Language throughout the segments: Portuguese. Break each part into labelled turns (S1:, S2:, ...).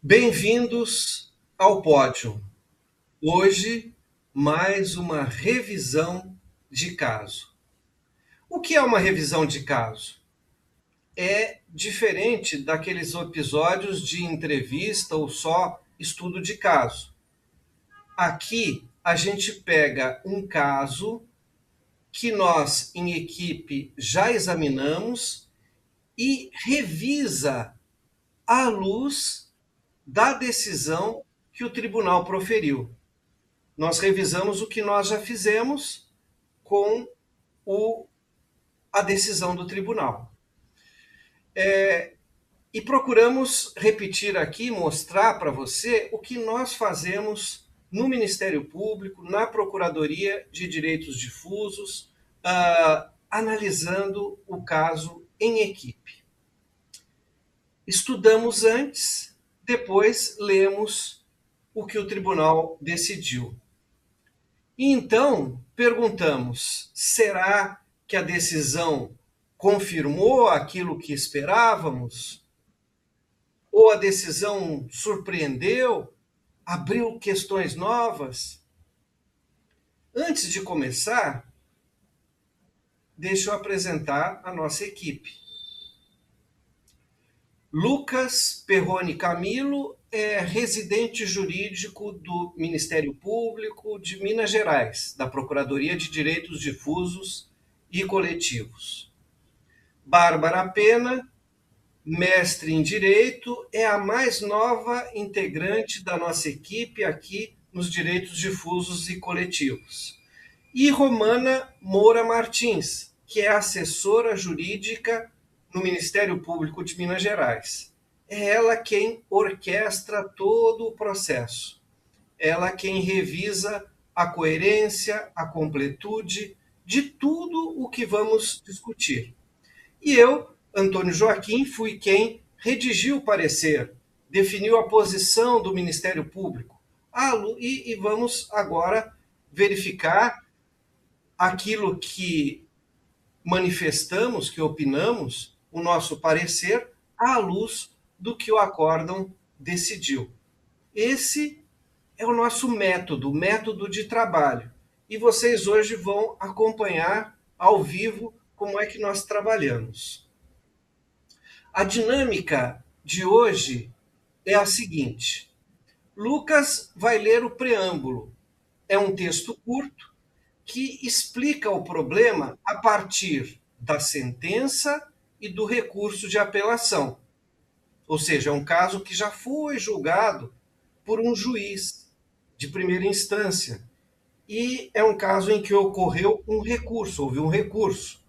S1: Bem-vindos ao Pódio. Hoje, mais uma revisão de caso. O que é uma revisão de caso? É diferente daqueles episódios de entrevista ou só estudo de caso. Aqui, a gente pega um caso que nós, em equipe, já examinamos e revisa à luz da decisão que o tribunal proferiu. Nós revisamos o que nós já fizemos com a decisão do tribunal. E procuramos repetir aqui, mostrar para você o que nós fazemos no Ministério Público, na Procuradoria de Direitos Difusos, analisando o caso em equipe. Estudamos antes, depois lemos o que o tribunal decidiu. E então, perguntamos: será que a decisão confirmou aquilo que esperávamos? Ou a decisão surpreendeu? Abriu questões novas? Antes de começar, deixa eu apresentar a nossa equipe. Lucas Perrone Camilo é residente jurídico do Ministério Público de Minas Gerais, da Procuradoria de Direitos Difusos e Coletivos. Bárbara Pena, mestre em Direito, é a mais nova integrante da nossa equipe aqui nos Direitos Difusos e Coletivos. E Romana Moura Martins, que é assessora jurídica no Ministério Público de Minas Gerais. É ela quem orquestra todo o processo. Ela quem revisa a coerência, a completude de tudo o que vamos discutir. E eu, Antônio Joaquim, fui quem redigiu o parecer, definiu a posição do Ministério Público. E vamos agora verificar aquilo que manifestamos, que opinamos, o nosso parecer, à luz do que o acórdão decidiu. Esse é o nosso método de trabalho. E vocês hoje vão acompanhar ao vivo como é que nós trabalhamos. A dinâmica de hoje é a seguinte: Lucas vai ler o preâmbulo. É um texto curto que explica o problema a partir da sentença e do recurso de apelação. Ou seja, é um caso que já foi julgado por um juiz de primeira instância. E é um caso em que ocorreu um recurso, houve um recurso.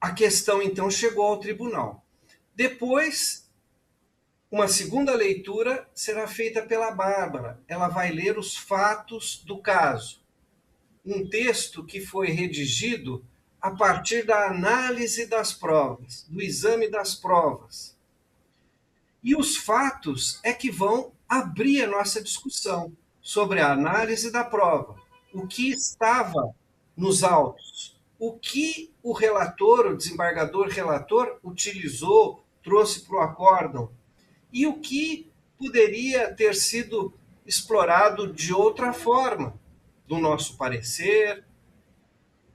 S1: A questão, então, chegou ao tribunal. Depois, uma segunda leitura será feita pela Bárbara. Ela vai ler os fatos do caso. Um texto que foi redigido a partir da análise das provas, do exame das provas. E os fatos é que vão abrir a nossa discussão sobre a análise da prova, o que estava nos autos, o que o relator, o desembargador relator, utilizou, trouxe para o acórdão, e o que poderia ter sido explorado de outra forma, do nosso parecer,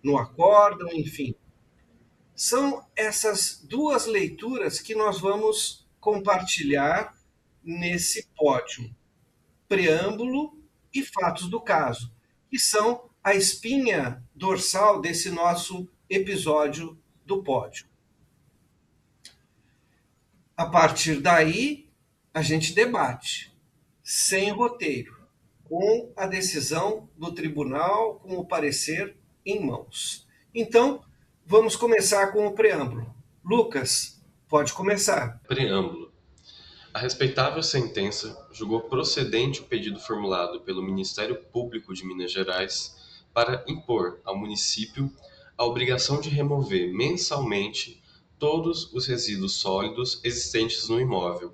S1: no acórdão, enfim. São essas duas leituras que nós vamos compartilhar nesse pódio: preâmbulo e fatos do caso, que são a espinha dorsal desse nosso episódio do pódio. A partir daí, a gente debate, sem roteiro, com a decisão do tribunal, com o parecer em mãos. Então, vamos começar com o preâmbulo. Lucas, pode começar.
S2: Preâmbulo. A respeitável sentença julgou procedente o pedido formulado pelo Ministério Público de Minas Gerais para impor ao município a obrigação de remover mensalmente todos os resíduos sólidos existentes no imóvel,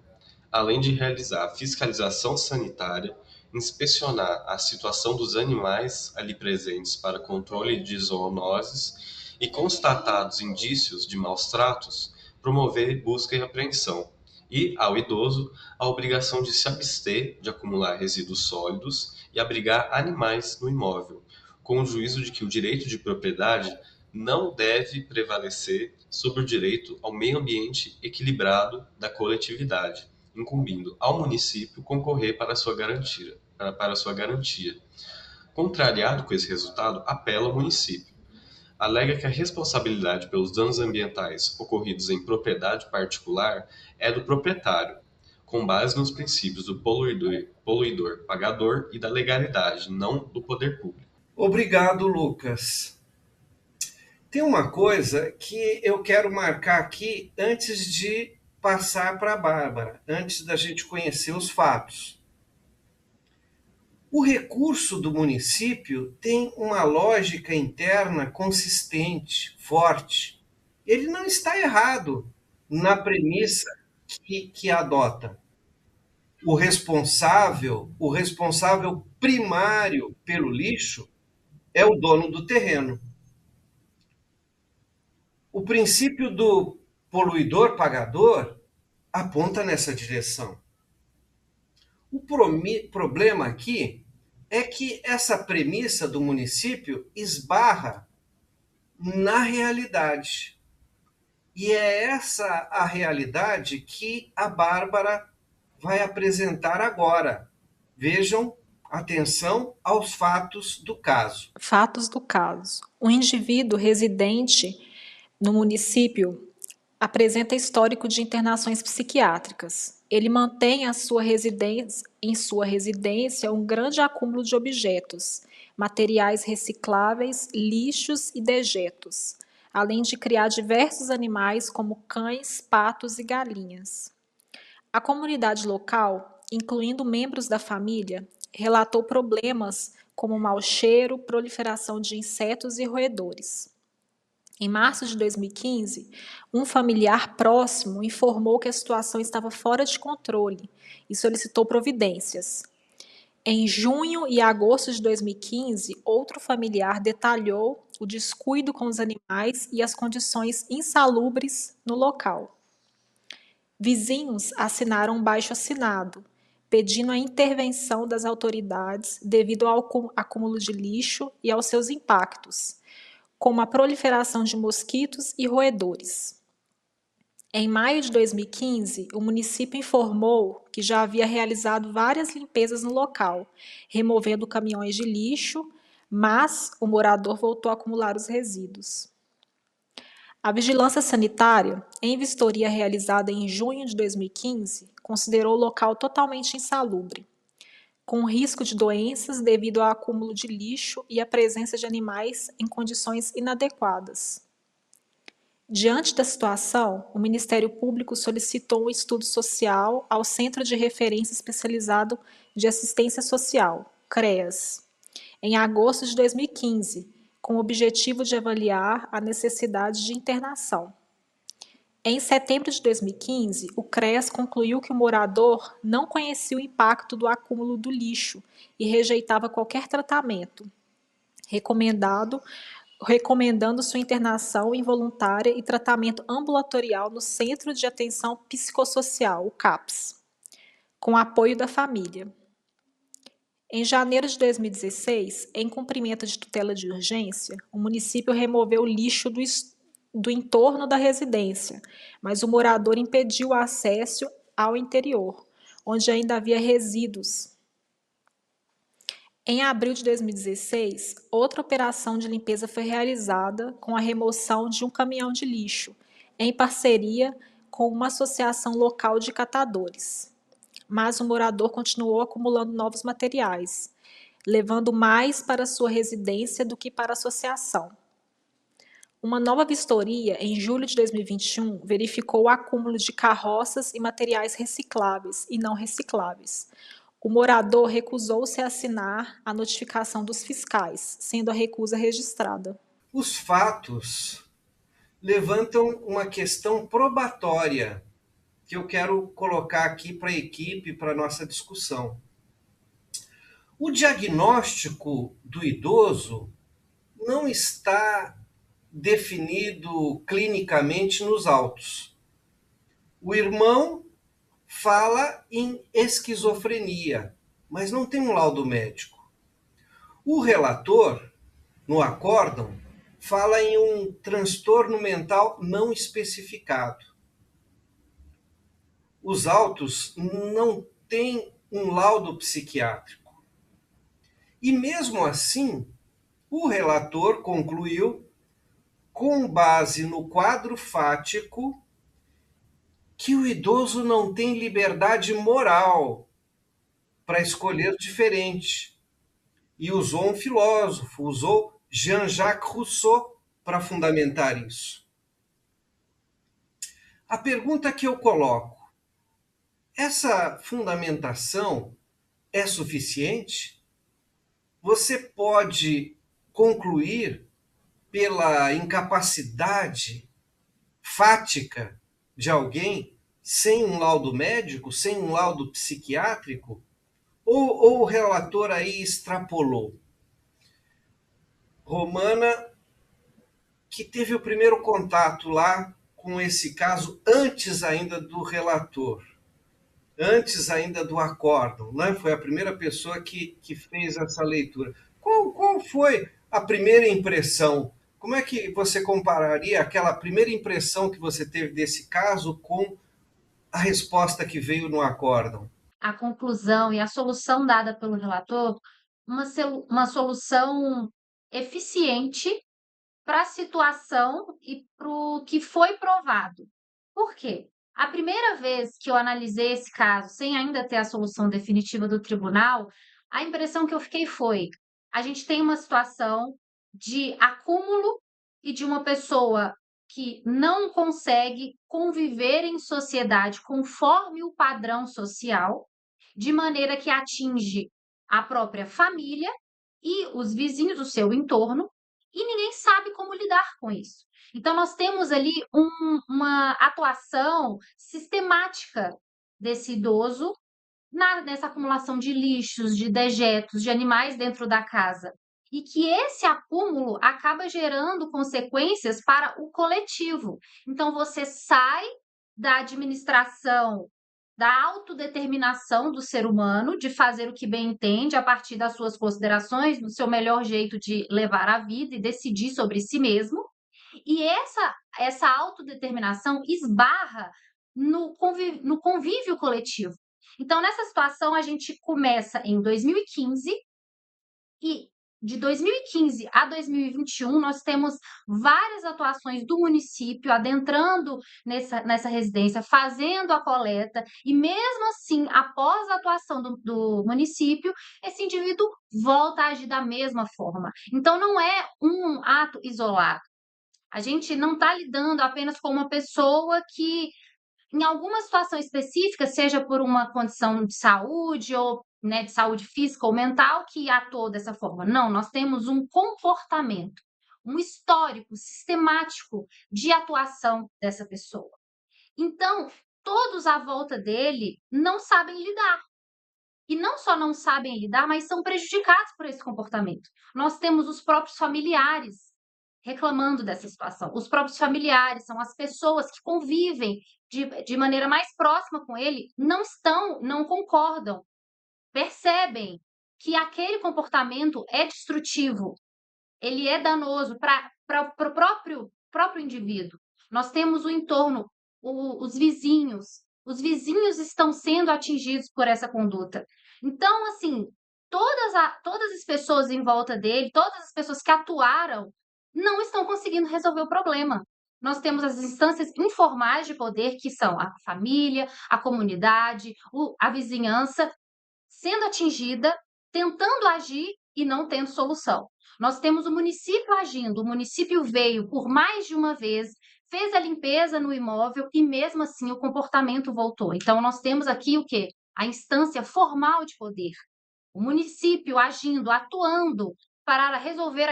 S2: além de realizar fiscalização sanitária, inspecionar a situação dos animais ali presentes para controle de zoonoses e, constatados indícios de maus tratos, promover busca e apreensão, e, ao idoso, a obrigação de se abster de acumular resíduos sólidos e abrigar animais no imóvel, com o juízo de que o direito de propriedade não deve prevalecer sobre o direito ao meio ambiente equilibrado da coletividade, incumbindo ao município concorrer para sua garantia. Contrariado com esse resultado, apela ao município. Alega que a responsabilidade pelos danos ambientais ocorridos em propriedade particular é do proprietário, com base nos princípios do poluidor pagador e da legalidade, não do poder público.
S1: Obrigado, Lucas. Tem uma coisa que eu quero marcar aqui antes de passar para a Bárbara, antes da gente conhecer os fatos. O recurso do município tem uma lógica interna consistente, forte. Ele não está errado na premissa que adota. O responsável primário pelo lixo é o dono do terreno. O princípio do poluidor pagador aponta nessa direção. O problema aqui é que essa premissa do município esbarra na realidade. E é essa a realidade que a Bárbara vai apresentar agora. Vejam, atenção aos fatos do caso.
S3: Fatos do caso. O indivíduo residente no município apresenta histórico de internações psiquiátricas. Ele mantém em sua residência um grande acúmulo de objetos, materiais recicláveis, lixos e dejetos, além de criar diversos animais como cães, patos e galinhas. A comunidade local, incluindo membros da família, relatou problemas como mau cheiro, proliferação de insetos e roedores. Em março de 2015, um familiar próximo informou que a situação estava fora de controle e solicitou providências. Em junho e agosto de 2015, outro familiar detalhou o descuido com os animais e as condições insalubres no local. Vizinhos assinaram um baixo-assinado, pedindo a intervenção das autoridades devido ao acúmulo de lixo e aos seus impactos, como a proliferação de mosquitos e roedores. Em maio de 2015, o município informou que já havia realizado várias limpezas no local, removendo caminhões de lixo, mas o morador voltou a acumular os resíduos. A Vigilância Sanitária, em vistoria realizada em junho de 2015, considerou o local totalmente insalubre, com risco de doenças devido ao acúmulo de lixo e à presença de animais em condições inadequadas. Diante da situação, o Ministério Público solicitou um estudo social ao Centro de Referência Especializado de Assistência Social, CREAS, em agosto de 2015, com o objetivo de avaliar a necessidade de internação. Em setembro de 2015, o CREAS concluiu que o morador não conhecia o impacto do acúmulo do lixo e rejeitava qualquer tratamento, recomendando sua internação involuntária e tratamento ambulatorial no Centro de Atenção Psicossocial, o CAPS, com apoio da família. Em janeiro de 2016, em cumprimento de tutela de urgência, o município removeu o lixo do entorno da residência, mas o morador impediu o acesso ao interior, onde ainda havia resíduos. Em abril de 2016, outra operação de limpeza foi realizada com a remoção de um caminhão de lixo, em parceria com uma associação local de catadores. Mas o morador continuou acumulando novos materiais, levando mais para sua residência do que para a associação. Uma nova vistoria, em julho de 2021, verificou o acúmulo de carroças e materiais recicláveis e não recicláveis. O morador recusou-se a assinar a notificação dos fiscais, sendo a recusa registrada.
S1: Os fatos levantam uma questão probatória que eu quero colocar aqui para a equipe, para a nossa discussão. O diagnóstico do idoso não está definido clinicamente nos autos. O irmão fala em esquizofrenia, mas não tem um laudo médico. O relator, no acórdão, fala em um transtorno mental não especificado. Os autos não têm um laudo psiquiátrico. E mesmo assim, o relator concluiu, com base no quadro fático, que o idoso não tem liberdade moral para escolher diferente. E usou um filósofo, usou Jean-Jacques Rousseau para fundamentar isso. A pergunta que eu coloco: essa fundamentação é suficiente? Você pode concluir pela incapacidade fática de alguém sem um laudo médico, sem um laudo psiquiátrico? Ou o relator aí extrapolou? Romana, que teve o primeiro contato lá com esse caso antes ainda do relator, antes ainda do acórdão, né? Foi a primeira pessoa que fez essa leitura. Qual foi a primeira impressão? Como é que você compararia aquela primeira impressão que você teve desse caso com a resposta que veio no acórdão?
S4: A conclusão e a solução dada pelo relator, uma solução eficiente para a situação e para o que foi provado. Por quê? A primeira vez que eu analisei esse caso, sem ainda ter a solução definitiva do tribunal, a impressão que eu fiquei foi: a gente tem uma situação de acúmulo e de uma pessoa que não consegue conviver em sociedade conforme o padrão social, de maneira que atinge a própria família e os vizinhos do seu entorno, e ninguém sabe como lidar com isso. Então, nós temos ali uma atuação sistemática desse idoso nessa acumulação de lixos, de dejetos, de animais dentro da casa. E que esse acúmulo acaba gerando consequências para o coletivo. Então, você sai da administração, da autodeterminação do ser humano, de fazer o que bem entende a partir das suas considerações, do seu melhor jeito de levar a vida e decidir sobre si mesmo. E essa autodeterminação esbarra no convívio coletivo. Então, nessa situação, a gente começa em 2015 e de 2015 a 2021, nós temos várias atuações do município adentrando nessa residência, fazendo a coleta, e mesmo assim, após a atuação do município, esse indivíduo volta a agir da mesma forma. Então, não é um ato isolado. A gente não está lidando apenas com uma pessoa que, em alguma situação específica, seja por uma condição de saúde ou né, de saúde física ou mental, que atua dessa forma. Não, nós temos um comportamento, um histórico sistemático de atuação dessa pessoa. Então, todos à volta dele não sabem lidar. E não só não sabem lidar, mas são prejudicados por esse comportamento. Nós temos os próprios familiares reclamando dessa situação. Os próprios familiares são as pessoas que convivem de maneira mais próxima com ele, não concordam, percebem que aquele comportamento é destrutivo, ele é danoso para o próprio indivíduo. Nós temos o entorno, os vizinhos estão sendo atingidos por essa conduta. Então, assim, todas as pessoas em volta dele, todas as pessoas que atuaram, não estão conseguindo resolver o problema. Nós temos as instâncias informais de poder, que são a família, a comunidade, a vizinhança, sendo atingida, tentando agir e não tendo solução. Nós temos o município agindo, o município veio por mais de uma vez, fez a limpeza no imóvel e mesmo assim o comportamento voltou. Então nós temos aqui o quê? A instância formal de poder. O município agindo, atuando para resolver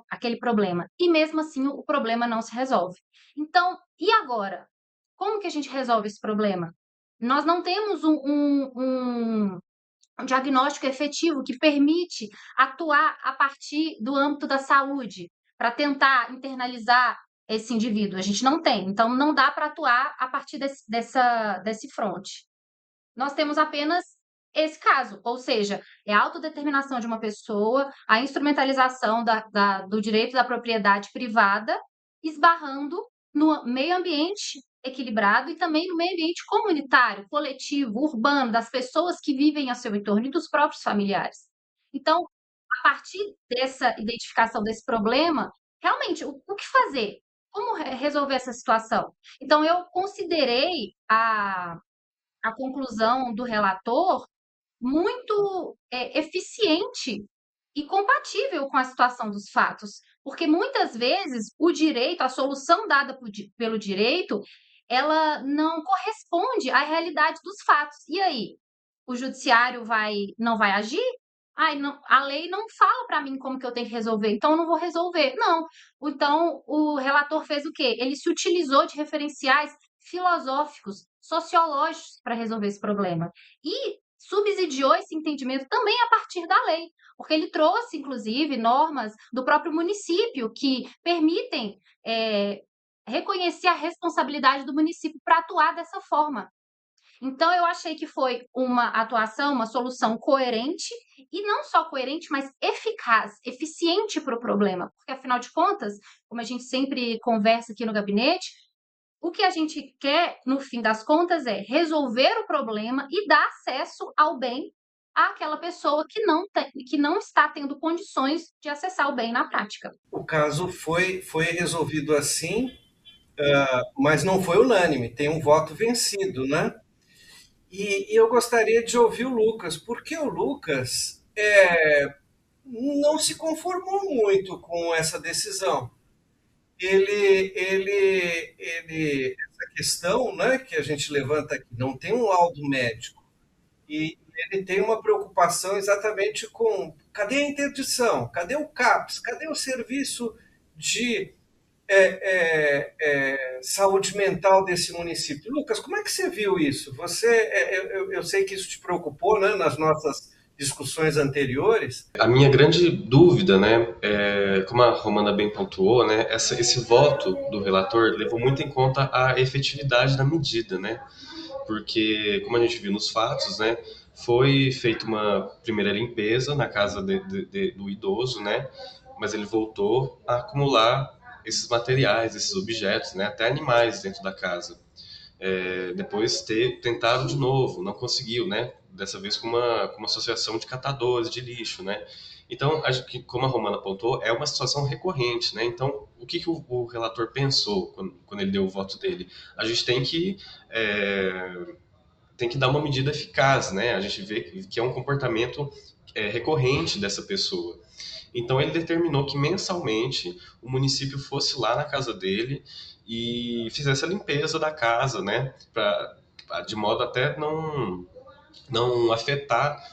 S4: aquele problema. E mesmo assim o problema não se resolve. Então, e agora? Como que a gente resolve esse problema? Nós não temos um diagnóstico efetivo que permite atuar a partir do âmbito da saúde, para tentar internalizar esse indivíduo, a gente não tem, então não dá para atuar a partir desse fronte. Nós temos apenas esse caso, ou seja, é a autodeterminação de uma pessoa, a instrumentalização do direito da propriedade privada, esbarrando no meio ambiente equilibrado e também no meio ambiente comunitário, coletivo, urbano, das pessoas que vivem ao seu entorno e dos próprios familiares. Então, a partir dessa identificação desse problema, realmente, o que fazer? Como resolver essa situação? Então, eu considerei a conclusão do relator muito eficiente e compatível com a situação dos fatos, porque muitas vezes o direito, a solução dada pelo direito, ela não corresponde à realidade dos fatos. E aí, o judiciário não vai agir? Ai, não, a lei não fala para mim como que eu tenho que resolver, então eu não vou resolver. Não. Então, o relator fez o quê? Ele se utilizou de referenciais filosóficos, sociológicos para resolver esse problema. E subsidiou esse entendimento também a partir da lei, porque ele trouxe, inclusive, normas do próprio município que permitem reconhecer a responsabilidade do município para atuar dessa forma. Então, eu achei que foi uma atuação, uma solução coerente, e não só coerente, mas eficaz, eficiente para o problema. Porque, afinal de contas, como a gente sempre conversa aqui no gabinete, o que a gente quer, no fim das contas, é resolver o problema e dar acesso ao bem àquela pessoa que não está tendo condições de acessar o bem na prática.
S1: O caso foi resolvido assim, mas não foi unânime, tem um voto vencido, né? E eu gostaria de ouvir o Lucas, porque o Lucas não se conformou muito com essa decisão. Essa questão, né, que a gente levanta aqui, não tem um laudo médico, e ele tem uma preocupação exatamente com cadê a interdição, cadê o CAPS, cadê o serviço de saúde mental desse município. Lucas, como é que você viu isso? Eu sei que isso te preocupou, né, nas nossas discussões anteriores.
S2: A minha grande dúvida, né, como a Romana bem pontuou, né, esse voto do relator levou muito em conta a efetividade da medida, né, porque, como a gente viu nos fatos, né, foi feita uma primeira limpeza na casa do idoso, né, mas ele voltou a acumular esses materiais, esses objetos, né, até animais dentro da casa. Depois tentaram de novo, não conseguiu, né? Dessa vez com uma associação de catadores de lixo, né? Então, como a Romana apontou, é uma situação recorrente, né? Então, o que o relator pensou quando ele deu o voto dele? A gente tem que dar uma medida eficaz, né? A gente vê que é um comportamento recorrente dessa pessoa. Então ele determinou que mensalmente o município fosse lá na casa dele e fizesse a limpeza da casa, né? De modo até não afetar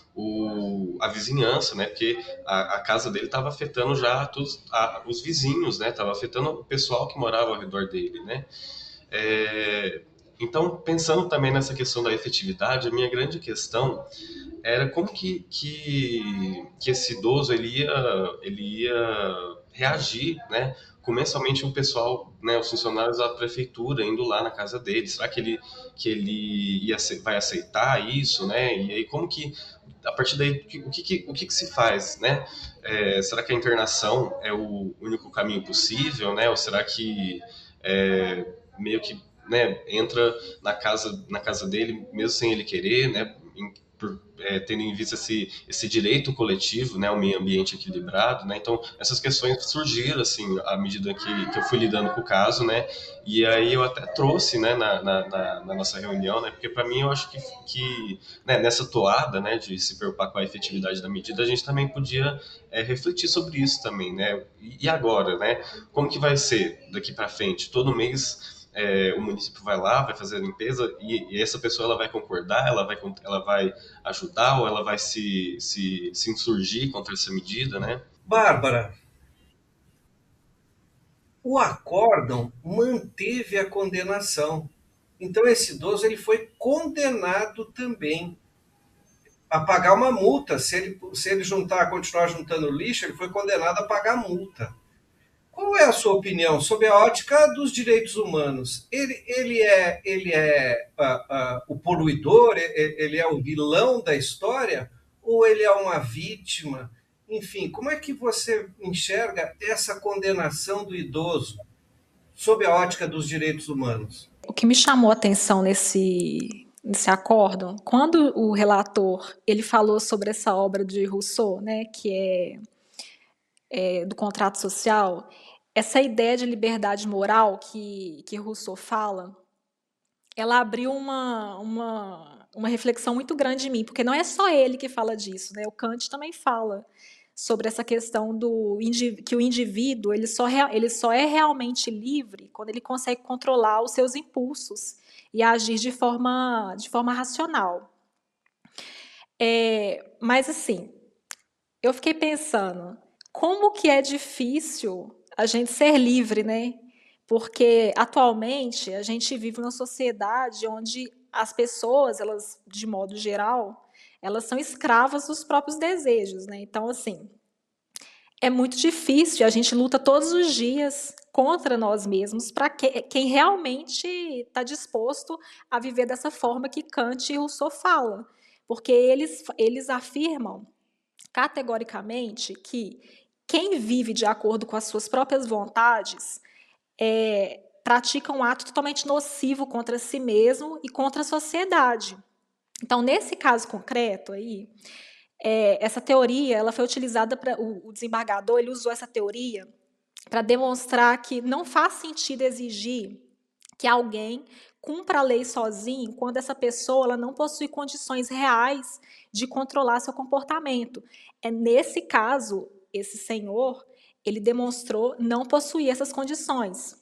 S2: a vizinhança, né? Porque a casa dele estava afetando já os vizinhos, né? Estava afetando o pessoal que morava ao redor dele, né? Então, pensando também nessa questão da efetividade, a minha grande questão era como que esse idoso ele ia reagir, né? Com mensalmente o pessoal, né, os funcionários da prefeitura indo lá na casa dele. Será que ele vai aceitar isso, né? E aí como que a partir daí o que se faz, né? Será que a internação é o único caminho possível, né? Ou será que meio que, né, entra na casa dele mesmo sem ele querer, né? Tendo em vista esse direito coletivo, né, o meio ambiente equilibrado, né, então essas questões surgiram assim à medida que eu fui lidando com o caso, né, e aí eu até trouxe, né, na nossa reunião, né, porque para mim eu acho que né, nessa toada, né, de se preocupar com a efetividade da medida, a gente também podia refletir sobre isso também, né, e agora, né, como que vai ser daqui para frente, todo mês o município vai lá, vai fazer a limpeza e essa pessoa ela vai concordar, ela vai ajudar ou ela vai se insurgir contra essa medida, né?
S1: Bárbara, o acórdão manteve a condenação. Então esse idoso ele foi condenado também a pagar uma multa. Se ele continuar juntando lixo, ele foi condenado a pagar multa. Qual é a sua opinião sobre a ótica dos direitos humanos? Ele é o poluidor, ele é o vilão da história, ou ele é uma vítima? Enfim, como é que você enxerga essa condenação do idoso sob a ótica dos direitos humanos?
S3: O que me chamou a atenção nesse acórdão, quando o relator ele falou sobre essa obra de Rousseau, né, que do contrato social, essa ideia de liberdade moral que Rousseau fala, ela abriu uma reflexão muito grande em mim, porque não é só ele que fala disso, né? O Kant também fala sobre essa questão que o indivíduo ele só é realmente livre quando ele consegue controlar os seus impulsos e agir de forma racional. Mas assim, eu fiquei pensando, como que é difícil a gente ser livre, né? Porque atualmente a gente vive numa sociedade onde as pessoas, elas, de modo geral, elas são escravas dos próprios desejos, né? Então, assim, é muito difícil, a gente luta todos os dias contra nós mesmos para quem realmente está disposto a viver dessa forma que Kant e Rousseau falam. Porque eles afirmam categoricamente que quem vive de acordo com as suas próprias vontades pratica um ato totalmente nocivo contra si mesmo e contra a sociedade. Então, nesse caso concreto aí, essa teoria ela foi utilizada para o desembargador, ele usou essa teoria para demonstrar que não faz sentido exigir que alguém cumpra a lei sozinho quando essa pessoa ela não possui condições reais de controlar seu comportamento. Nesse caso, esse senhor, ele demonstrou não possuir essas condições,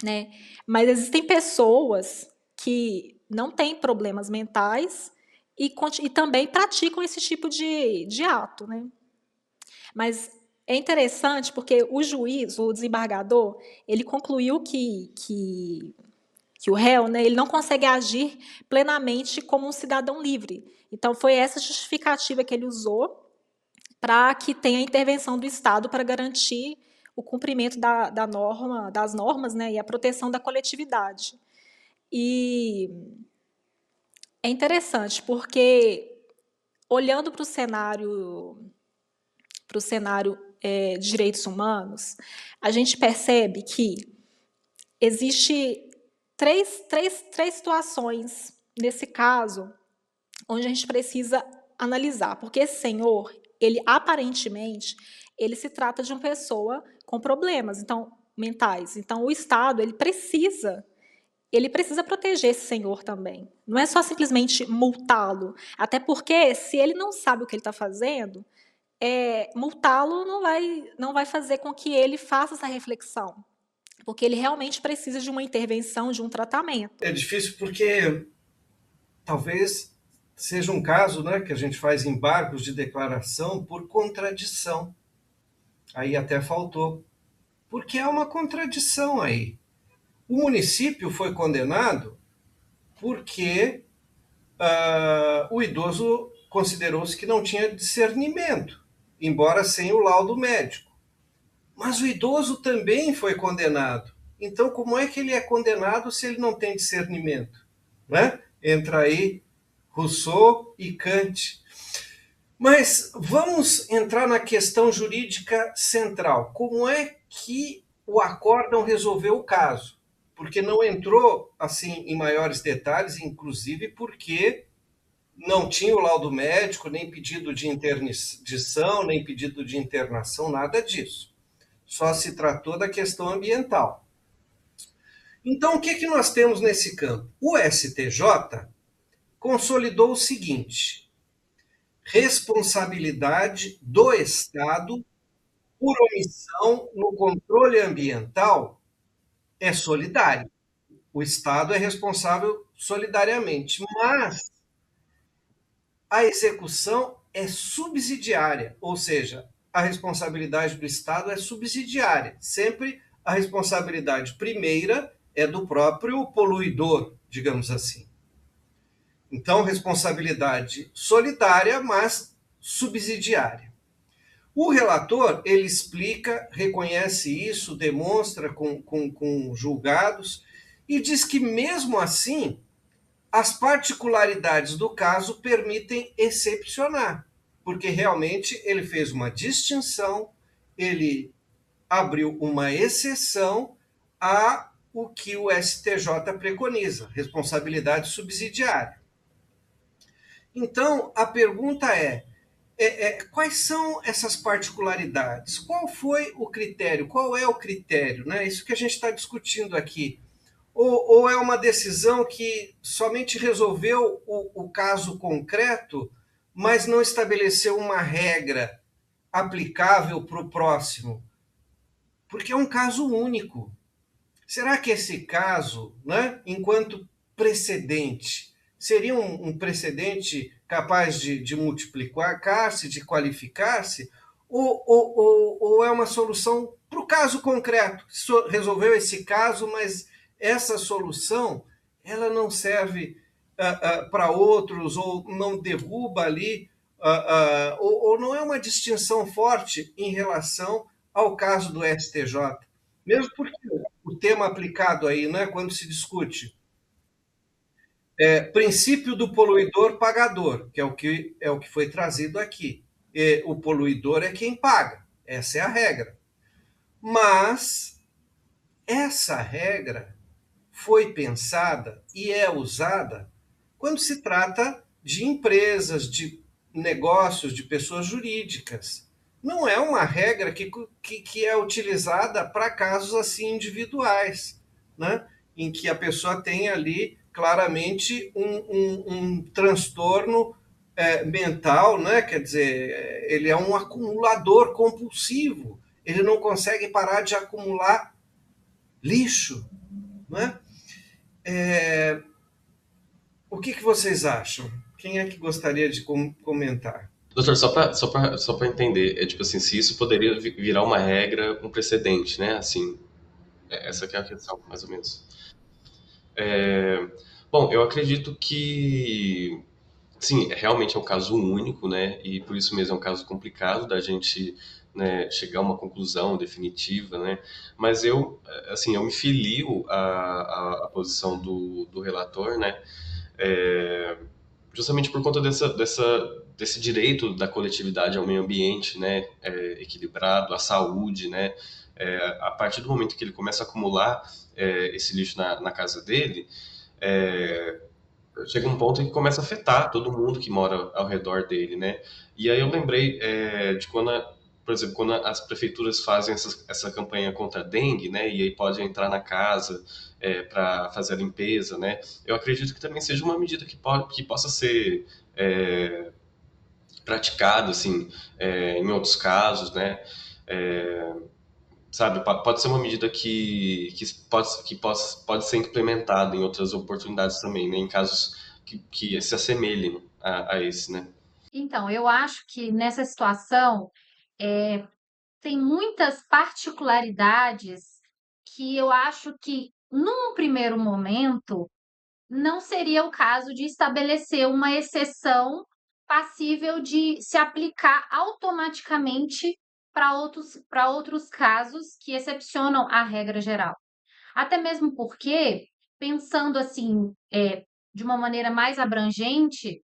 S3: né? Mas existem pessoas que não têm problemas mentais e também praticam esse tipo de ato, né? Mas é interessante porque o juiz, o desembargador, ele concluiu que o réu, né, ele não consegue agir plenamente como um cidadão livre. Então, foi essa justificativa que ele usou para que tenha a intervenção do Estado para garantir o cumprimento das normas, né, e a proteção da coletividade. E é interessante, porque olhando para o cenário de direitos humanos, a gente percebe que existe três situações nesse caso onde a gente precisa analisar, porque esse senhor, ele aparentemente, ele se trata de uma pessoa com problemas, então mentais. Então o Estado, ele precisa proteger esse senhor também. Não é só simplesmente multá-lo, até porque se ele não sabe o que ele está fazendo, multá-lo não vai fazer com que ele faça essa reflexão, porque ele realmente precisa de uma intervenção, de um tratamento.
S1: É difícil porque talvez seja um caso, né, que a gente faz embargos de declaração por contradição. Aí até faltou. Porque há uma contradição aí. O município foi condenado porque o idoso considerou-se que não tinha discernimento, embora sem o laudo médico. Mas o idoso também foi condenado. Então, como é que ele é condenado se ele não tem discernimento? Né? Entra aí Rousseau e Kant. Mas vamos entrar na questão jurídica central. Como é que o acórdão resolveu o caso? Porque não entrou assim em maiores detalhes, inclusive porque não tinha o laudo médico, nem pedido de interdição, nem pedido de internação, nada disso. Só se tratou da questão ambiental. Então, o que nós temos nesse campo? O STJ consolidou o seguinte: responsabilidade do Estado por omissão no controle ambiental é solidária. O Estado é responsável solidariamente, mas a execução é subsidiária, ou seja, a responsabilidade do Estado é subsidiária. Sempre a responsabilidade primeira é do próprio poluidor, digamos assim. Então, responsabilidade solidária, mas subsidiária. O relator, ele explica, reconhece isso, demonstra com julgados e diz que, mesmo assim, as particularidades do caso permitem excepcionar, porque realmente ele fez uma distinção, ele abriu uma exceção a o que o STJ preconiza, responsabilidade subsidiária. Então, a pergunta quais são essas particularidades? Qual foi o critério? Qual é o critério? Né? Isso que a gente está discutindo aqui. Ou é uma decisão que somente resolveu o caso concreto, mas não estabeleceu uma regra aplicável para o próximo? Porque é um caso único. Será que esse caso, né, enquanto precedente, seria um precedente capaz de multiplicar-se, de qualificar-se? Ou é uma solução para o caso concreto? Resolveu esse caso, mas essa solução ela não serve para outros, ou não derruba ali, ou não é uma distinção forte em relação ao caso do STJ. Mesmo porque o tema aplicado aí, né, quando se discute princípio do poluidor pagador, que é o que foi trazido aqui. O poluidor é quem paga, essa é a regra. Mas essa regra foi pensada e é usada quando se trata de empresas, de negócios, de pessoas jurídicas. Não é uma regra que é utilizada para casos assim individuais, né? Em que a pessoa tem ali claramente um transtorno mental, né? Quer dizer, ele é um acumulador compulsivo, ele não consegue parar de acumular lixo, né? O que vocês acham? Quem é que gostaria de comentar?
S2: Doutor, só para entender, é tipo assim, se isso poderia virar uma regra, um precedente, né? Assim, essa que é a questão, mais ou menos. É, bom, eu acredito que, sim, realmente é um caso único, né? E por isso mesmo é um caso complicado da gente, né, chegar a uma conclusão definitiva, né? Mas eu, assim, eu me filio à posição do relator, né? É, justamente por conta desse direito da coletividade ao meio ambiente, né, equilibrado, à saúde, né, a partir do momento que ele começa a acumular esse lixo na casa dele, é, chega um ponto em que começa a afetar todo mundo que mora ao redor dele, né? E aí eu lembrei de quando, por exemplo, quando as prefeituras fazem essa campanha contra a dengue, né? E aí pode entrar na casa para fazer a limpeza, né? Eu acredito que também seja uma medida que possa ser é, praticada, assim, em outros casos, né? É, sabe, pode ser uma medida que pode ser implementada em outras oportunidades também, né? Em casos que se assemelhem a esse, né?
S4: Então, eu acho que nessa situação tem muitas particularidades que eu acho que, num primeiro momento, não seria o caso de estabelecer uma exceção passível de se aplicar automaticamente para outros casos que excepcionam a regra geral. Até mesmo porque, pensando assim, de uma maneira mais abrangente,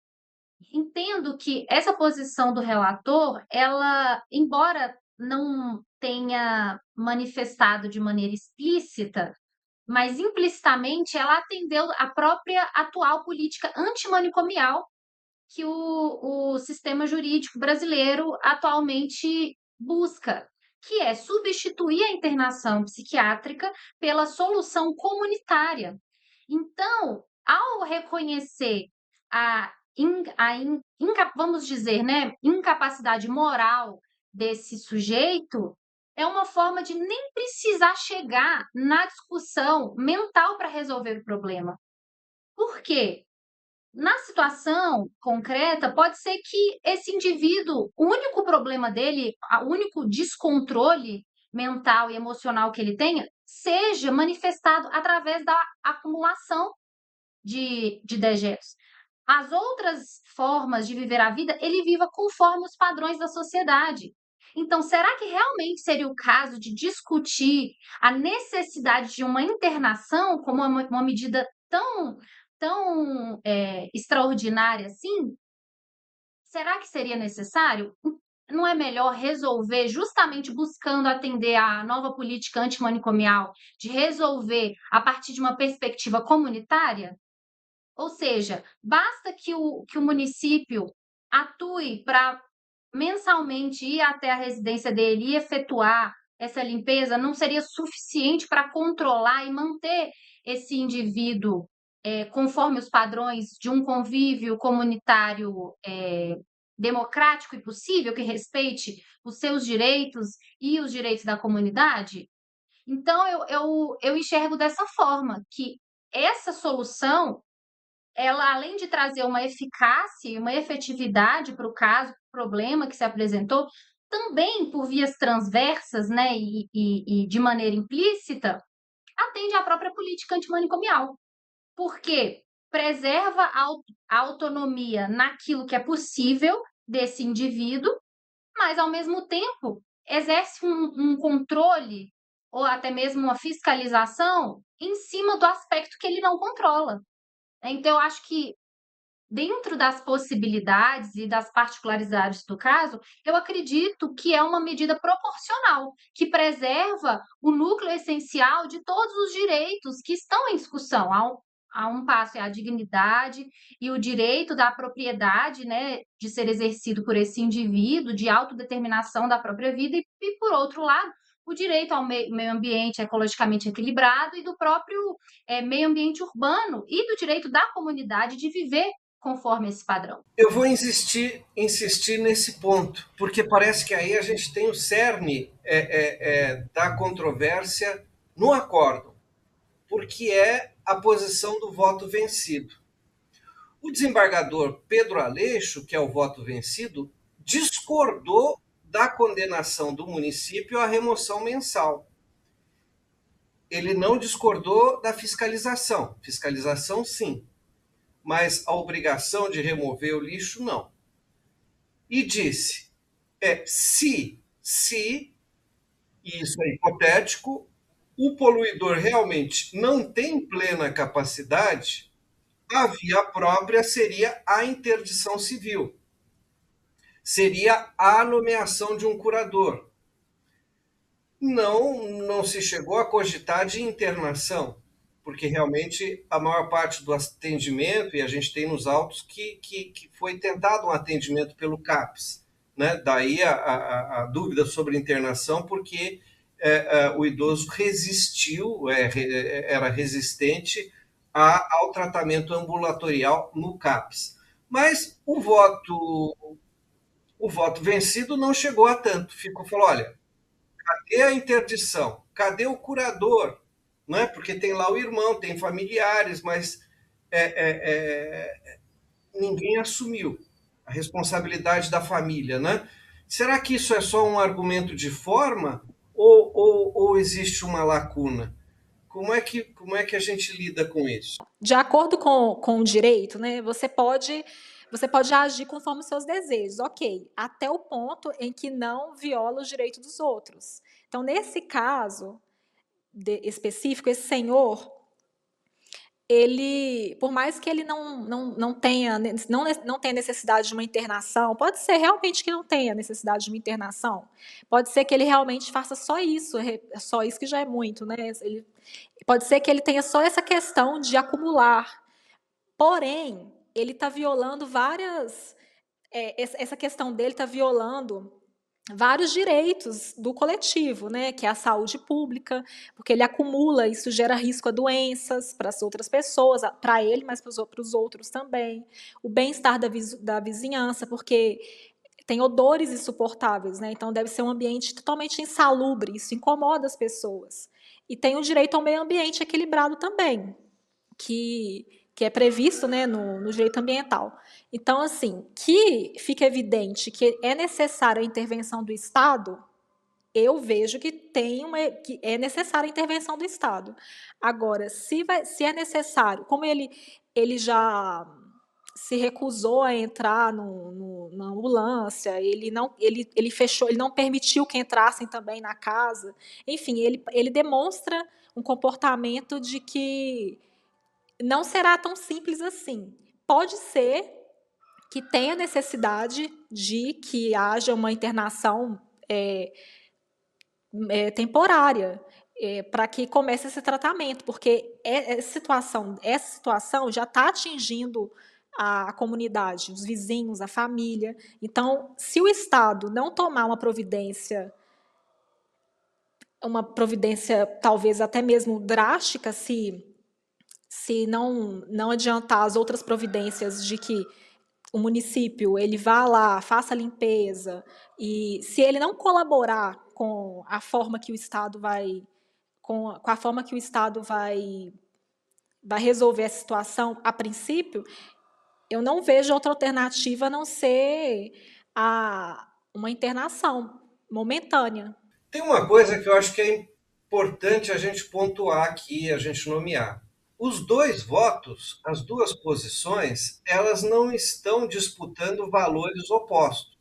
S4: entendo que essa posição do relator, ela, embora não tenha manifestado de maneira explícita, mas implicitamente ela atendeu à própria atual política antimanicomial que o sistema jurídico brasileiro atualmente busca, que é substituir a internação psiquiátrica pela solução comunitária. Então, ao reconhecer vamos dizer, né, incapacidade moral desse sujeito, é uma forma de nem precisar chegar na discussão mental para resolver o problema. Por quê? Na situação concreta, pode ser que esse indivíduo, o único problema dele, o único descontrole mental e emocional que ele tenha, seja manifestado através da acumulação de dejetos. As outras formas de viver a vida, ele viva conforme os padrões da sociedade. Então, será que realmente seria o caso de discutir a necessidade de uma internação como uma medida tão extraordinária assim? Será que seria necessário? Não é melhor resolver justamente buscando atender à nova política antimanicomial, de resolver a partir de uma perspectiva comunitária? Ou seja, basta que o município atue para mensalmente ir até a residência dele e efetuar essa limpeza, não seria suficiente para controlar e manter esse indivíduo conforme os padrões de um convívio comunitário democrático e possível, que respeite os seus direitos e os direitos da comunidade? Então, eu enxergo dessa forma, que essa solução ela, além de trazer uma eficácia e uma efetividade para o caso, para o problema que se apresentou, também por vias transversas, né, e de maneira implícita, atende à própria política antimanicomial, porque preserva a autonomia naquilo que é possível desse indivíduo, mas, ao mesmo tempo, exerce um controle ou até mesmo uma fiscalização em cima do aspecto que ele não controla. Então, eu acho que dentro das possibilidades e das particularidades do caso, eu acredito que é uma medida proporcional, que preserva o núcleo essencial de todos os direitos que estão em discussão. Há um passo é a dignidade e o direito da propriedade, né, de ser exercido por esse indivíduo, de autodeterminação da própria vida, e por outro lado, o direito ao meio ambiente ecologicamente equilibrado e do próprio meio ambiente urbano e do direito da comunidade de viver conforme esse padrão.
S1: Eu vou insistir nesse ponto, porque parece que aí a gente tem o cerne da controvérsia no acórdão, porque é a posição do voto vencido. O desembargador Pedro Aleixo, que é o voto vencido, discordou da condenação do município à remoção mensal. Ele não discordou da fiscalização. Fiscalização, sim, mas a obrigação de remover o lixo, não. E disse, se, e isso é hipotético, o poluidor realmente não tem plena capacidade, a via própria seria a interdição civil. Seria a nomeação de um curador. Não se chegou a cogitar de internação, porque realmente a maior parte do atendimento, e a gente tem nos autos que foi tentado um atendimento pelo CAPS, né? Daí a dúvida sobre internação, porque o idoso resistiu, era resistente ao tratamento ambulatorial no CAPS. Mas o voto vencido não chegou a tanto. Falou, olha, cadê a interdição? Cadê o curador? Não é? Porque tem lá o irmão, tem familiares, mas ninguém assumiu a responsabilidade da família, né? Será que isso é só um argumento de forma ou existe uma lacuna? Como é que a gente lida com isso?
S3: De acordo com o direito, né, você pode agir conforme os seus desejos, ok, até o ponto em que não viola os direitos dos outros. Então, nesse caso específico, esse senhor, ele, por mais que ele não tenha necessidade de uma internação, pode ser realmente que não tenha necessidade de uma internação, pode ser que ele realmente faça só isso que já é muito, né? Pode ser que ele tenha só essa questão de acumular, porém, ele está violando essa questão dele está violando vários direitos do coletivo, né, que é a saúde pública, porque ele acumula, isso gera risco a doenças para as outras pessoas, para ele, mas para os outros também. O bem-estar da vizinhança, porque tem odores insuportáveis, né, então deve ser um ambiente totalmente insalubre, isso incomoda as pessoas. E tem o direito ao meio ambiente equilibrado também, que é previsto, né, no direito ambiental. Então, assim, que fica evidente que é necessária a intervenção do Estado, eu vejo que que é necessária a intervenção do Estado. Agora, se é necessário, como ele já se recusou a entrar na ambulância, ele fechou, ele não permitiu que entrassem também na casa. Enfim, ele demonstra um comportamento de que não será tão simples assim. Pode ser que tenha necessidade de que haja uma internação temporária, para que comece esse tratamento, porque essa situação já está atingindo a comunidade, os vizinhos, a família. Então, se o Estado não tomar uma providência talvez até mesmo drástica, se não adiantar as outras providências de que o município ele vá lá, faça a limpeza, e se ele não colaborar com a forma que o Estado vai resolver a situação, a princípio, eu não vejo outra alternativa a não ser uma internação momentânea.
S1: Tem uma coisa que eu acho que é importante a gente pontuar aqui, a gente nomear. Os dois votos, as duas posições, elas não estão disputando valores opostos.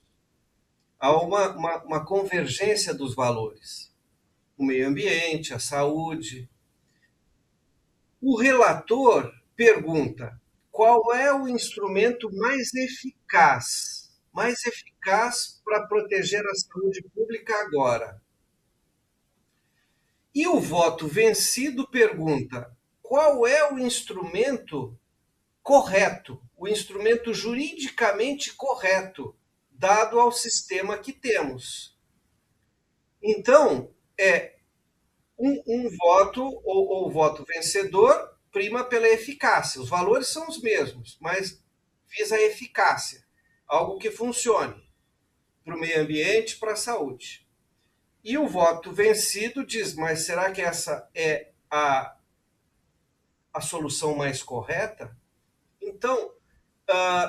S1: Há uma convergência dos valores. O meio ambiente, a saúde. O relator pergunta qual é o instrumento mais eficaz para proteger a saúde pública agora. E o voto vencido pergunta qual é o instrumento correto, o instrumento juridicamente correto, dado ao sistema que temos. Então, um voto ou voto vencedor prima pela eficácia. Os valores são os mesmos, mas visa a eficácia, algo que funcione para o meio ambiente, para a saúde. E o voto vencido diz, mas será que essa é a solução mais correta? Então,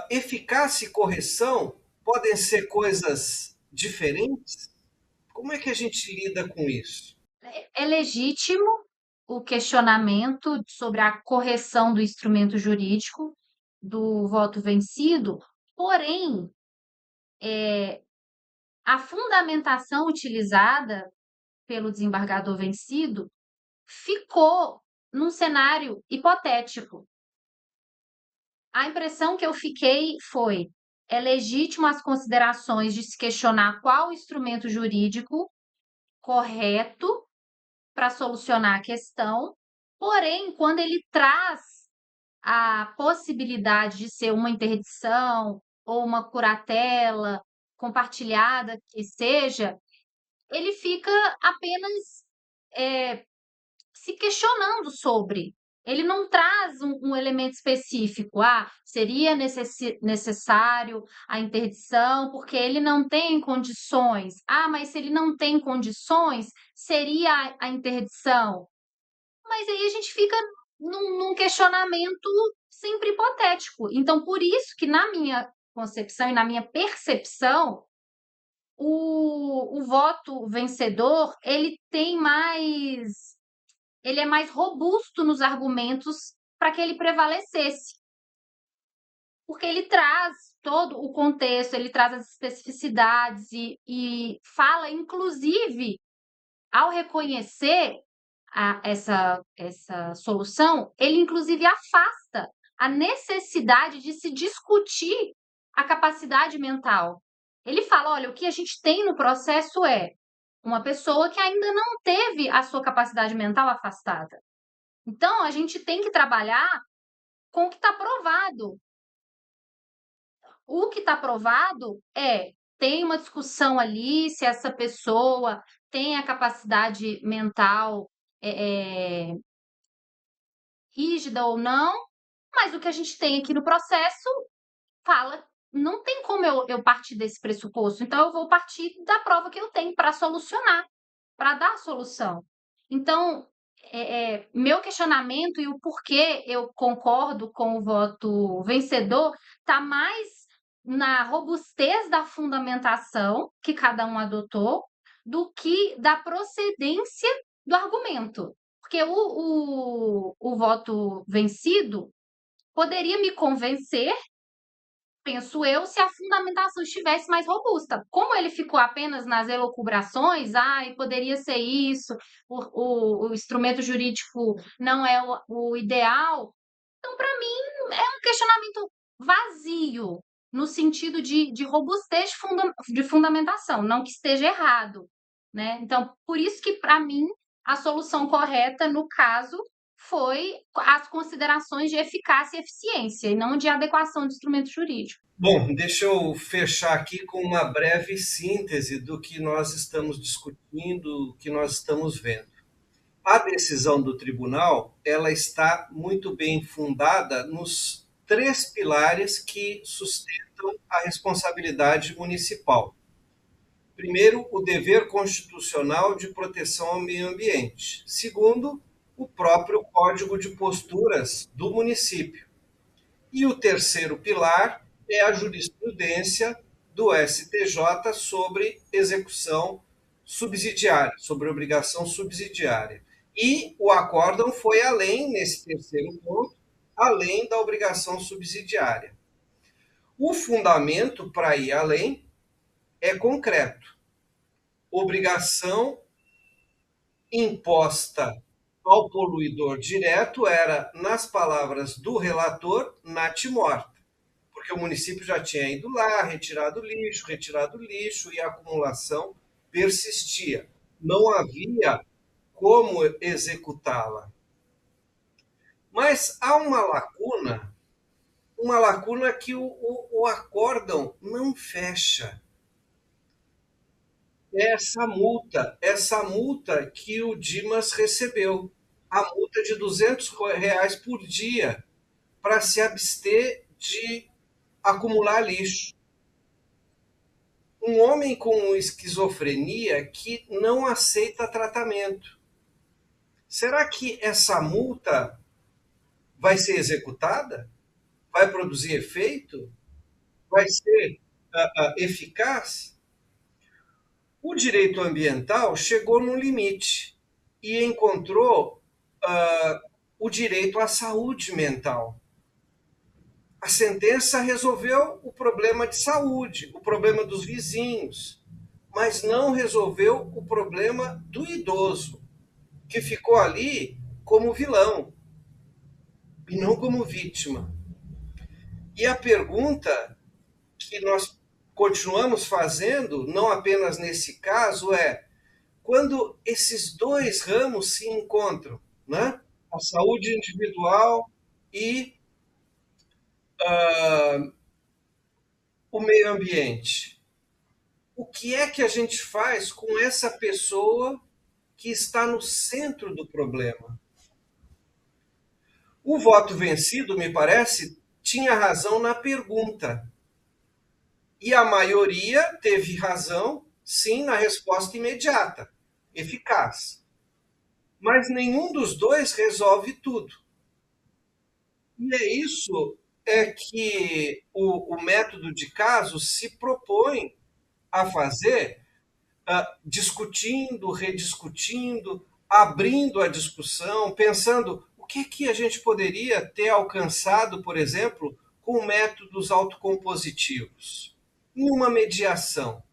S1: eficácia e correção podem ser coisas diferentes? Como é que a gente lida com isso?
S4: É legítimo o questionamento sobre a correção do instrumento jurídico do voto vencido, porém, a fundamentação utilizada pelo desembargador vencido ficou num cenário hipotético. A impressão que eu fiquei foi: é legítimo as considerações de se questionar qual o instrumento jurídico correto para solucionar a questão, porém, quando ele traz a possibilidade de ser uma interdição ou uma curatela compartilhada, que seja, ele fica apenas se questionando sobre. Ele não traz um elemento específico. Seria necessário a interdição porque ele não tem condições. Mas se ele não tem condições, seria a interdição. Mas aí a gente fica num questionamento sempre hipotético. Então, por isso que na minha concepção e na minha percepção, o voto vencedor, ele é mais robusto nos argumentos para que ele prevalecesse. Porque ele traz todo o contexto, ele traz as especificidades e fala, inclusive, ao reconhecer essa solução, ele inclusive afasta a necessidade de se discutir a capacidade mental. Ele fala, olha, o que a gente tem no processo é uma pessoa que ainda não teve a sua capacidade mental afastada. Então, a gente tem que trabalhar com o que está provado. O que está provado tem uma discussão ali se essa pessoa tem a capacidade mental rígida ou não, mas o que a gente tem aqui no processo fala, não tem como eu partir desse pressuposto, então eu vou partir da prova que eu tenho para solucionar, para dar a solução. Então, meu questionamento e o porquê eu concordo com o voto vencedor está mais na robustez da fundamentação que cada um adotou do que da procedência do argumento. Porque o voto vencido poderia me convencer penso eu, se a fundamentação estivesse mais robusta. Como ele ficou apenas nas elucubrações, e poderia ser isso, o instrumento jurídico não é o ideal, então, para mim, é um questionamento vazio, no sentido de robustez de fundamentação, não que esteja errado, né? Então, por isso que, para mim, a solução correta, no caso, foi as considerações de eficácia e eficiência, e não de adequação do instrumento jurídico.
S1: Bom, deixa eu fechar aqui com uma breve síntese do que nós estamos discutindo, o que nós estamos vendo. A decisão do tribunal, ela está muito bem fundada nos três pilares que sustentam a responsabilidade municipal. Primeiro, o dever constitucional de proteção ao meio ambiente. Segundo, o próprio Código de Posturas do município. E o terceiro pilar é a jurisprudência do STJ sobre execução subsidiária, sobre obrigação subsidiária. E o acórdão foi além, nesse terceiro ponto, além da obrigação subsidiária. O fundamento para ir além é concreto. Obrigação imposta ao poluidor direto era, nas palavras do relator, natimorta, porque o município já tinha ido lá, retirado o lixo e a acumulação persistia. Não havia como executá-la. Mas há uma lacuna que o acórdão não fecha. É essa multa que o Dimas recebeu, a multa de R$ 200 por dia para se abster de acumular lixo. Um homem com esquizofrenia que não aceita tratamento. Será que essa multa vai ser executada? Vai produzir efeito? Vai ser eficaz? O direito ambiental chegou no limite e encontrou o direito à saúde mental. A sentença resolveu o problema de saúde, o problema dos vizinhos, mas não resolveu o problema do idoso, que ficou ali como vilão e não como vítima. E a pergunta que nós continuamos fazendo, não apenas nesse caso, é quando esses dois ramos se encontram, né? A saúde individual e o meio ambiente. O que é que a gente faz com essa pessoa que está no centro do problema? O voto vencido, me parece, tinha razão na pergunta. E a maioria teve razão, sim, na resposta imediata, eficaz. Mas nenhum dos dois resolve tudo. E é isso que o método de caso se propõe a fazer, discutindo, rediscutindo, abrindo a discussão, pensando o que a gente poderia ter alcançado, por exemplo, com métodos autocompositivos. Em uma mediação,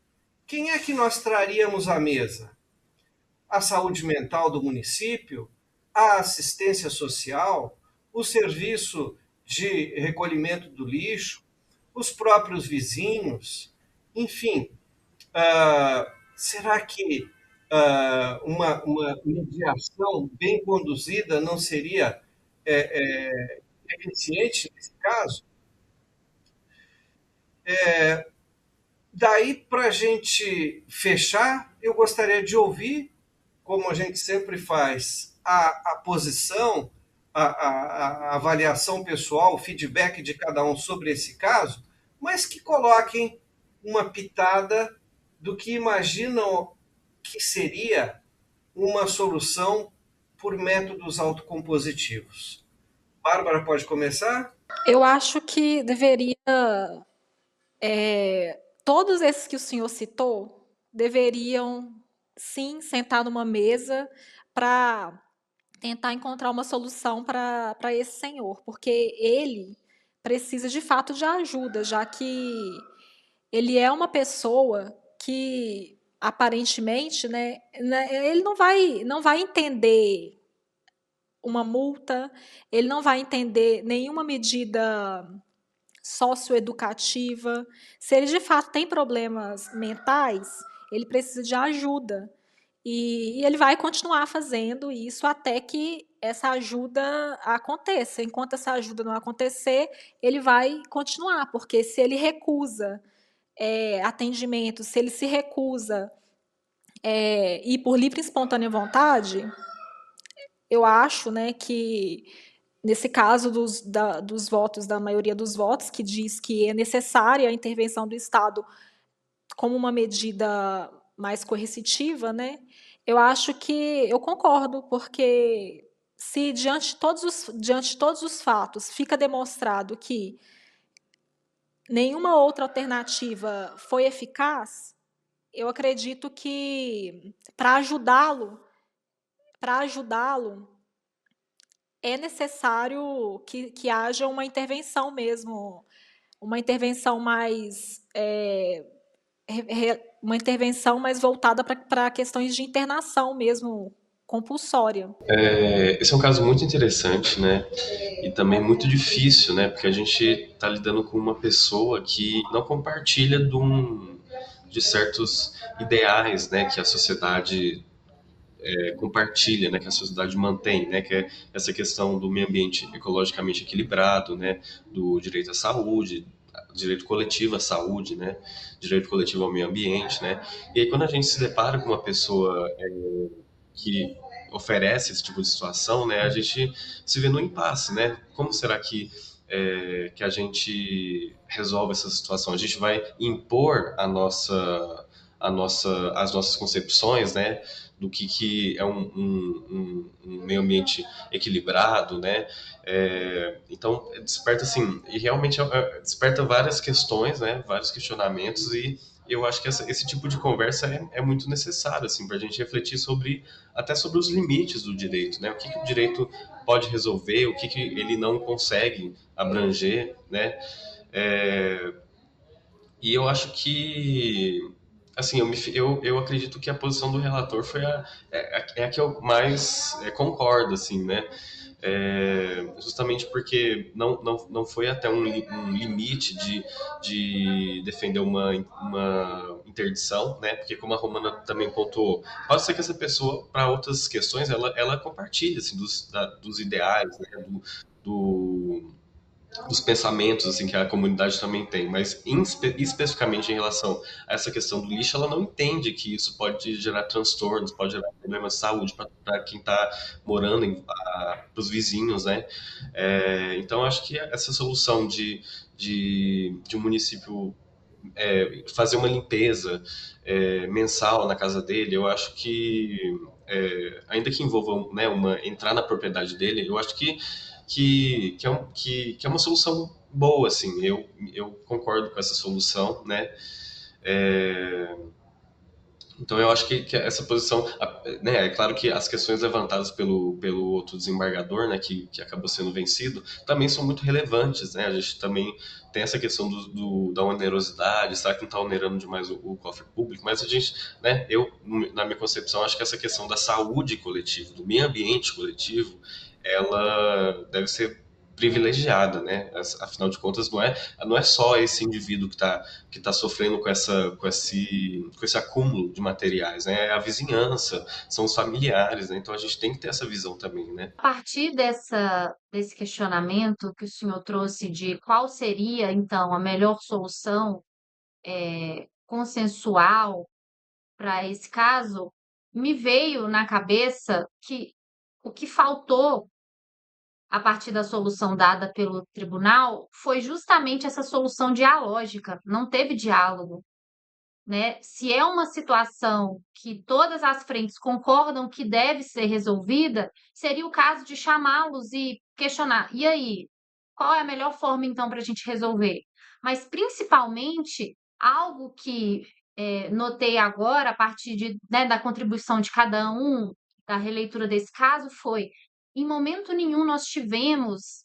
S1: quem é que nós traríamos à mesa? A saúde mental do município, a assistência social, o serviço de recolhimento do lixo, os próprios vizinhos, enfim. Será que uma mediação bem conduzida não seria eficiente nesse caso? Daí, para a gente fechar, eu gostaria de ouvir, como a gente sempre faz, a posição, a avaliação pessoal, o feedback de cada um sobre esse caso, mas que coloquem uma pitada do que imaginam que seria uma solução por métodos autocompositivos. Bárbara, pode começar?
S3: Eu acho que deveria, todos esses que o senhor citou, deveriam, sim, sentar numa mesa para tentar encontrar uma solução para esse senhor, porque ele precisa de fato de ajuda, já que ele é uma pessoa que aparentemente, né, ele não vai entender uma multa, ele não vai entender nenhuma medida socioeducativa. Se ele de fato tem problemas mentais, ele precisa de ajuda. E ele vai continuar fazendo isso até que essa ajuda aconteça. Enquanto essa ajuda não acontecer, ele vai continuar, porque se ele recusa atendimento, se ele se recusa ir por livre e espontânea vontade, eu acho, né, que nesse caso dos votos, da maioria dos votos, que diz que é necessária a intervenção do Estado como uma medida mais coercitiva, né, eu acho que eu concordo, porque se diante de todos os fatos fica demonstrado que nenhuma outra alternativa foi eficaz, eu acredito que para ajudá-lo é necessário que haja uma intervenção mesmo, uma intervenção mais uma intervenção mais voltada para questões de internação mesmo, compulsória.
S2: Esse é um caso muito interessante, né? E também muito difícil, né? Porque a gente está lidando com uma pessoa que não compartilha de certos ideais, né? Que a sociedade compartilha, né? Que a sociedade mantém, né? Que é essa questão do meio ambiente ecologicamente equilibrado, né? Do direito à saúde, direito coletivo à saúde, né? Direito coletivo ao meio ambiente, né? E aí quando a gente se depara com uma pessoa que oferece esse tipo de situação, né, a gente se vê no impasse, né? Como será que a gente resolve essa situação? A gente vai impor as nossas concepções, né, do que é um meio ambiente equilibrado, né? Então desperta assim, e realmente desperta várias questões, né, vários questionamentos e eu acho que esse tipo de conversa é muito necessário, assim, para a gente refletir até sobre os limites do direito, né? O que o direito pode resolver, o que ele não consegue abranger, né? É, e eu acho que, assim, eu acredito que a posição do relator é a que eu mais concordo, assim, né? Justamente porque não foi até um limite de defender uma interdição, né? Porque como a Romana também pontuou, pode ser que essa pessoa, para outras questões, ela compartilha assim, dos ideais, né? Do, dos pensamentos assim que a comunidade também tem, mas especificamente em relação a essa questão do lixo, ela não entende que isso pode gerar transtornos, pode gerar problemas de saúde para quem está morando, para os vizinhos, né? Então, acho que essa solução de um município fazer uma limpeza mensal na casa dele, eu acho que ainda que envolva né, entrar na propriedade dele, eu acho que é uma solução boa, assim. Eu concordo com essa solução, né? É, então eu acho que essa posição, né, é claro que as questões levantadas pelo outro desembargador, né, que acabou sendo vencido, também são muito relevantes, né? A gente também tem essa questão da onerosidade, será que não está onerando demais o cofre público? Mas a gente, né, na minha concepção, acho que essa questão da saúde coletiva, do meio ambiente coletivo, ela deve ser privilegiada, né? Afinal de contas, não é só esse indivíduo que tá sofrendo com esse acúmulo de materiais, né? É a vizinhança, são os familiares, né? Então a gente tem que ter essa visão também, né?
S4: A partir desse questionamento que o senhor trouxe de qual seria, então, a melhor solução consensual para esse caso, me veio na cabeça que o que faltou a partir da solução dada pelo tribunal foi justamente essa solução dialógica, não teve diálogo, né? Se é uma situação que todas as frentes concordam que deve ser resolvida, seria o caso de chamá-los e questionar: e aí, qual é a melhor forma então para a gente resolver? Mas principalmente algo que notei agora a partir né, da contribuição de cada um, da releitura desse caso, foi: em momento nenhum nós tivemos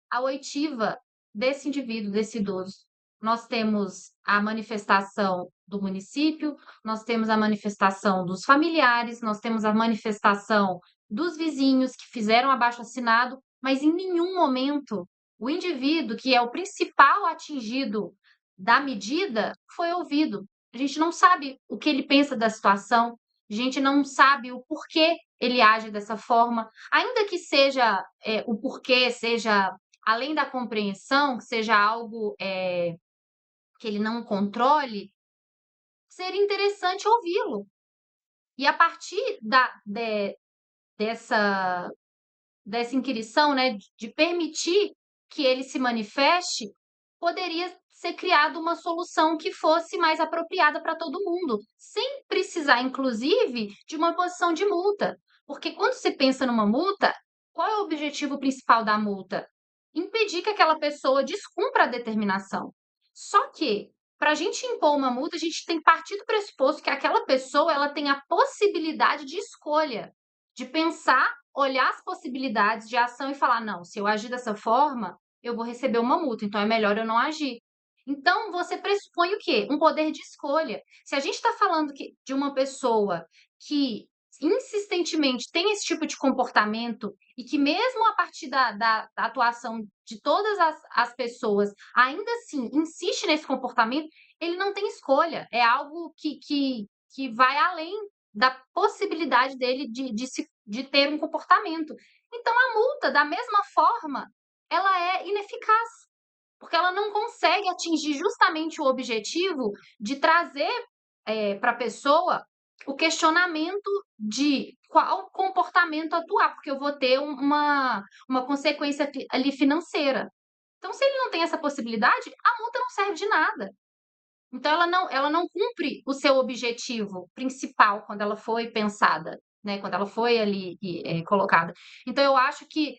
S4: a oitiva desse indivíduo, desse idoso. Nós temos a manifestação do município, nós temos a manifestação dos familiares, nós temos a manifestação dos vizinhos que fizeram abaixo-assinado, mas em nenhum momento o indivíduo, que é o principal atingido da medida, foi ouvido. A gente não sabe o que ele pensa da situação, a gente não sabe o porquê ele age dessa forma, ainda que seja o porquê seja além da compreensão, que seja algo que ele não controle, seria interessante ouvi-lo. E a partir dessa, dessa inquirição, né, de permitir que ele se manifeste, poderia ser criada uma solução que fosse mais apropriada para todo mundo, sem precisar, inclusive, de uma posição de multa. Porque quando se pensa numa multa, qual é o objetivo principal da multa? Impedir que aquela pessoa descumpra a determinação. Só que, para a gente impor uma multa, a gente tem que partir do pressuposto que aquela pessoa ela tem a possibilidade de escolha, de pensar, olhar as possibilidades de ação e falar: não, se eu agir dessa forma, eu vou receber uma multa, então é melhor eu não agir. Então, você pressupõe o quê? Um poder de escolha. Se a gente está falando de uma pessoa que insistentemente tem esse tipo de comportamento e que mesmo a partir da atuação de todas as pessoas, ainda assim insiste nesse comportamento, ele não tem escolha. É algo que vai além da possibilidade dele de ter um comportamento. Então, a multa, da mesma forma, ela é ineficaz, porque ela não consegue atingir justamente o objetivo de trazer para a pessoa o questionamento de qual comportamento atuar, porque eu vou ter uma consequência ali financeira. Então, se ele não tem essa possibilidade, a multa não serve de nada. Então, ela não cumpre o seu objetivo principal quando ela foi pensada, né? Quando ela foi ali colocada. Então, eu acho que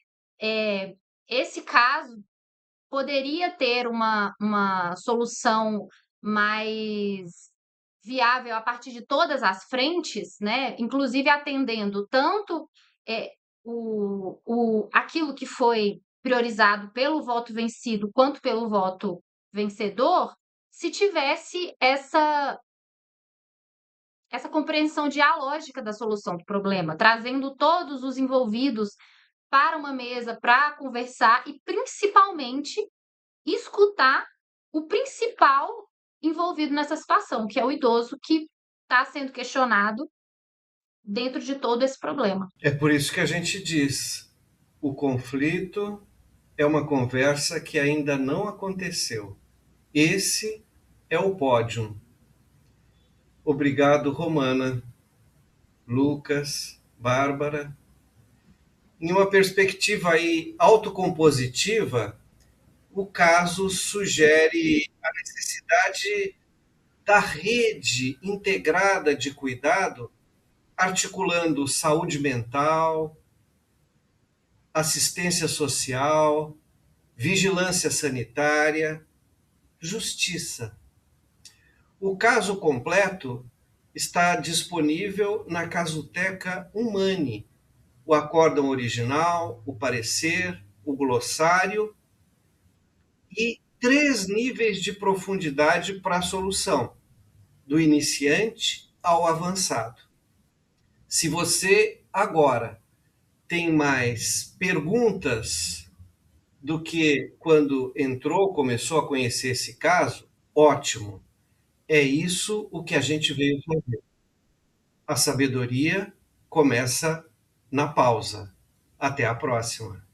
S4: esse caso poderia ter uma solução mais viável a partir de todas as frentes, né? Inclusive atendendo tanto aquilo que foi priorizado pelo voto vencido quanto pelo voto vencedor, se tivesse essa compreensão dialógica da solução do problema, trazendo todos os envolvidos para uma mesa para conversar e, principalmente, escutar o principal envolvido nessa situação, que é o idoso que está sendo questionado dentro de todo esse problema.
S1: É por isso que a gente diz: o conflito é uma conversa que ainda não aconteceu. Esse é o pódium. Obrigado, Romana, Lucas, Bárbara. Em uma perspectiva aí autocompositiva, o caso sugere a necessidade da rede integrada de cuidado, articulando saúde mental, assistência social, vigilância sanitária, justiça. O caso completo está disponível na Casuteca Humane, o acórdão original, o parecer, o glossário e 3 níveis de profundidade para a solução, do iniciante ao avançado. Se você agora tem mais perguntas do que quando começou a conhecer esse caso, ótimo. É isso o que a gente veio fazer. A sabedoria começa na pausa. Até a próxima.